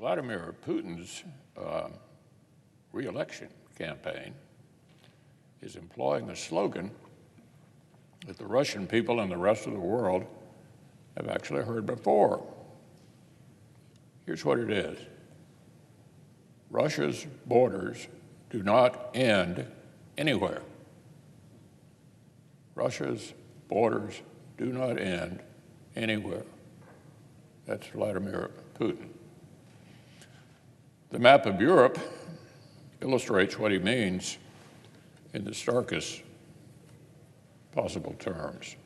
Vladimir Putin's re-election campaign is employing a slogan that the Russian people and the rest of the world have actually heard before. Here's what it is. Russia's borders do not end anywhere. Russia's borders do not end anywhere. That's Vladimir Putin. The map of Europe illustrates what he means in the starkest possible terms.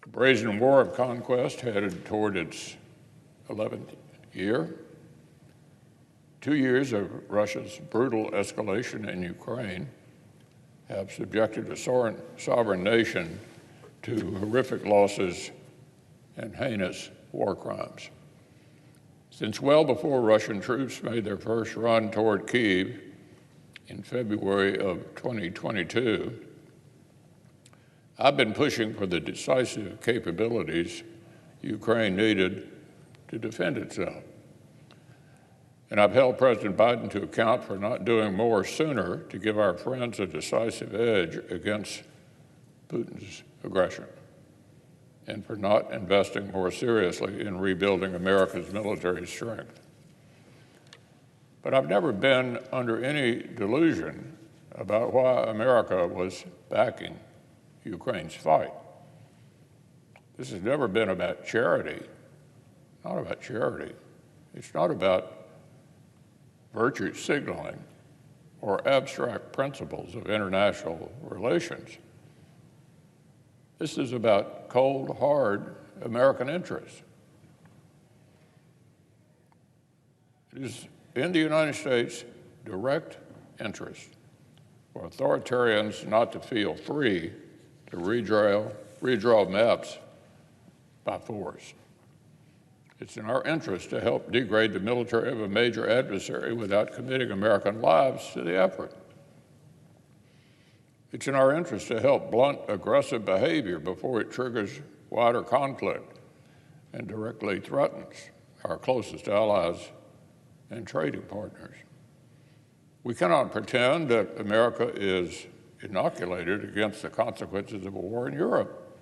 The brazen war of conquest headed toward its 11th year. 2 years of Russia's brutal escalation in Ukraine have subjected a sovereign nation to horrific losses and heinous war crimes. Since well before Russian troops made their first run toward Kyiv in February of 2022, I've been pushing for the decisive capabilities Ukraine needed to defend itself. And I've held President Biden to account for not doing more sooner to give our friends a decisive edge against Putin's aggression, and for not investing more seriously in rebuilding America's military strength. But I've never been under any delusion about why America was backing Ukraine's fight. This has never been about charity, not about charity. It's not about virtue signaling or abstract principles of international relations. This is about cold, hard American interests. It is in the United States' direct interest for authoritarians not to feel free to redraw maps by force. It's in our interest to help degrade the military of a major adversary without committing American lives to the effort. It's in our interest to help blunt aggressive behavior before it triggers wider conflict and directly threatens our closest allies and trading partners. We cannot pretend that America is inoculated against the consequences of a war in Europe.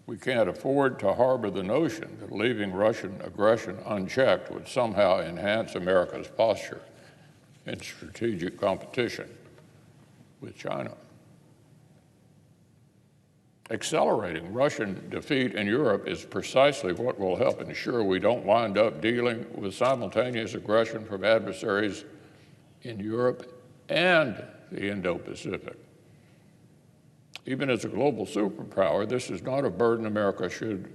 We can't afford to harbor the notion that leaving Russian aggression unchecked would somehow enhance America's posture in strategic competition with China. Accelerating Russian defeat in Europe is precisely what will help ensure we don't wind up dealing with simultaneous aggression from adversaries in Europe and the Indo-Pacific. Even as a global superpower, this is not a burden America should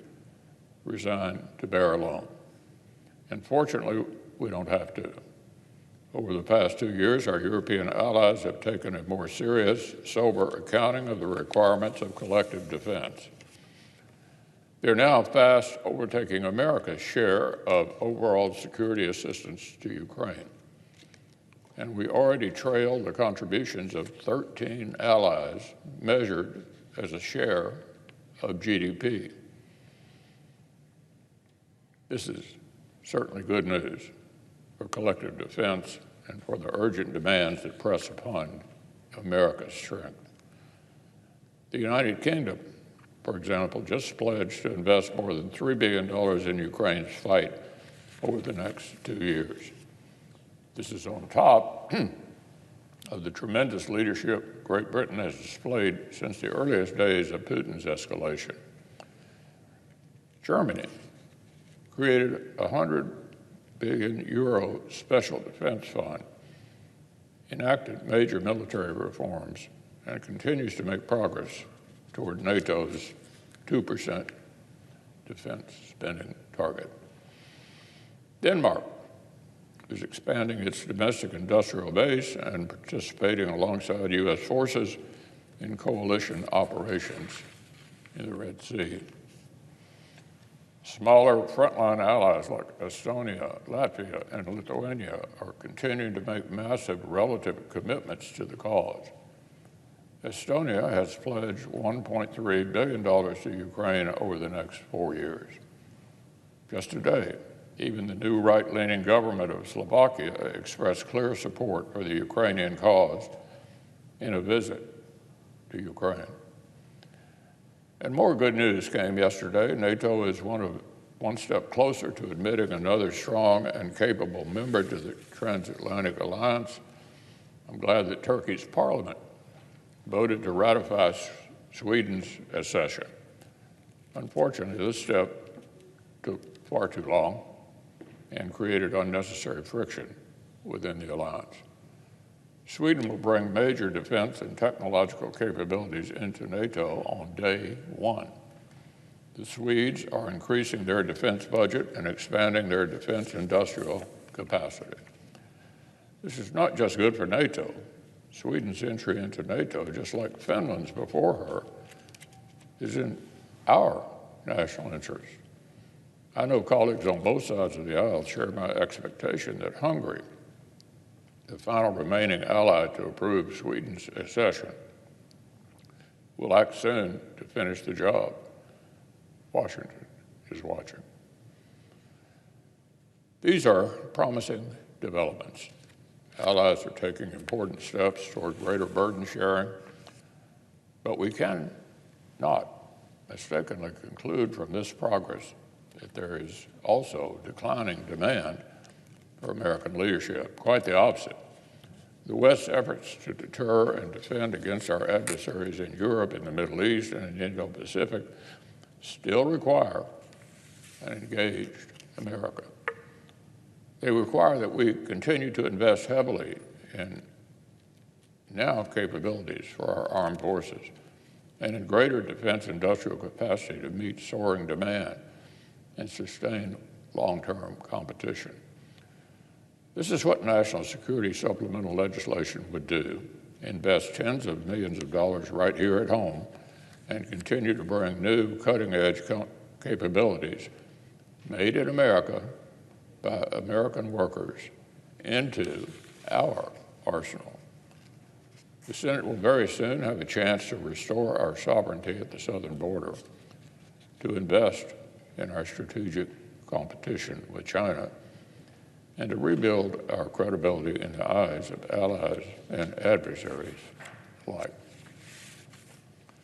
resign to bear alone. And fortunately, we don't have to. Over the past 2 years, our European allies have taken a more serious, sober accounting of the requirements of collective defense. They're now fast overtaking America's share of overall security assistance to Ukraine. And we already trail the contributions of 13 allies measured as a share of GDP. This is certainly good news for collective defense and for the urgent demands that press upon America's strength. The United Kingdom, for example, just pledged to invest more than $3 billion in Ukraine's fight over the next 2 years. This is on top of the tremendous leadership Great Britain has displayed since the earliest days of Putin's escalation. Germany created a €100 billion special defense fund, enacted major military reforms, and continues to make progress toward NATO's 2% defense spending target. Denmark is expanding its domestic industrial base and participating alongside U.S. forces in coalition operations in the Red Sea. Smaller frontline allies like Estonia, Latvia, and Lithuania are continuing to make massive relative commitments to the cause. Estonia has pledged $1.3 billion to Ukraine over the next 4 years. Just today, Even the new right-leaning government of Slovakia expressed clear support for the Ukrainian cause in a visit to Ukraine. And more good news came yesterday. NATO is one step closer to admitting another strong and capable member to the transatlantic alliance. I'm glad that Turkey's parliament voted to ratify Sweden's accession. Unfortunately, this step took far too long and created unnecessary friction within the alliance. Sweden will bring major defense and technological capabilities into NATO on day one. The Swedes are increasing their defense budget and expanding their defense industrial capacity. This is not just good for NATO. Sweden's entry into NATO, just like Finland's before her, is in our national interest. I know colleagues on both sides of the aisle share my expectation that Hungary, the final remaining ally to approve Sweden's accession, will act soon to finish the job. Washington is watching. These are promising developments. Allies are taking important steps toward greater burden sharing, but we cannot mistakenly conclude from this progress that there is also declining demand for American leadership. Quite the opposite. The West's efforts to deter and defend against our adversaries in Europe, in the Middle East, and in the Indo-Pacific still require an engaged America. They require that we continue to invest heavily in now capabilities for our armed forces and in greater defense industrial capacity to meet soaring demand and sustain long-term competition. This is what national security supplemental legislation would do: invest tens of millions of dollars right here at home and continue to bring new cutting-edge capabilities made in America by American workers into our arsenal. The Senate will very soon have a chance to restore our sovereignty at the southern border, to invest in our strategic competition with China, and to rebuild our credibility in the eyes of allies and adversaries alike.